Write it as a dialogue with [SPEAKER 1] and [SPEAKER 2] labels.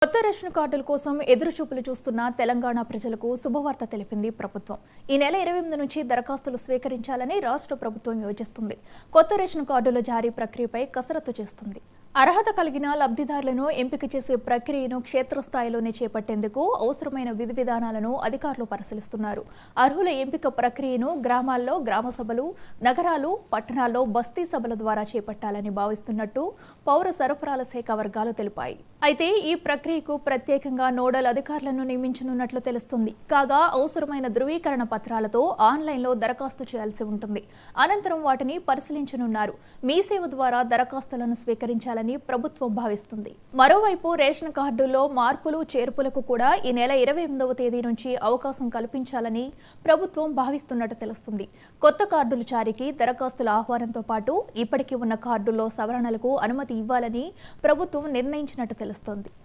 [SPEAKER 1] కొత్త రేషన్ కార్డుల కోసం ఎదురుచూపులు చూస్తున్న తెలంగాణ ప్రజలకు శుభవార్త తెలిపింది ప్రభుత్వం. ఈ నెల 28 నుంచి దరఖాస్తులు స్వీకరించాలని రాష్ట్ర ప్రభుత్వం యోచిస్తుంది. కొత్త రేషన్ కార్డుల జారీ ప్రక్రియపై కసరత్తు చేస్తుంది. అర్హత కలిగిన లబ్ధిదారులను ఎంపిక చేసే ప్రక్రియను క్షేత్రస్థాయిలోనే చేపట్టేందుకు అవసరమైన విధి విధానాలను అధికారులు పరిశీలిస్తున్నారు. అర్హుల ఎంపిక ప్రక్రియను గ్రామాల్లో గ్రామ సభలు, నగరాలు, పట్టణాల్లో బస్తీ సభల ద్వారా చేపట్టాలని భావిస్తున్నట్టు పౌర సరఫరాల శాఖ వర్గాలు తెలిపాయి. అయితే ఈ ప్రక్రియకు ప్రత్యేకంగా నోడల్ అధికారులను నియమించనున్నట్లు తెలుస్తుంది. కాగా అవసరమైన ధృవీకరణ పత్రాలతో ఆన్లైన్లో దరఖాస్తు చేయాల్సి ఉంటుంది. అనంతరం వాటిని పరిశీలించనున్నారు. మీ సేవ ద్వారా దరఖాస్తులను స్వీకరించాలని ప్రభుత్వం భావిస్తుంది. మరోవైపు రేషన్ కార్డుల్లో మార్పులు చేర్పులకు కూడా ఈ నెల 28వ తేదీ నుంచి అవకాశం కల్పించాలని ప్రభుత్వం భావిస్తున్నట్టు తెలుస్తుంది. కొత్త కార్డుల జారీకి దరఖాస్తుల ఆహ్వానంతో పాటు ఇప్పటికీ ఉన్న కార్డుల్లో సవరణలకు అనుమతి ఇవ్వాలని ప్రభుత్వం నిర్ణయించినట్టు తెలుస్తోంది.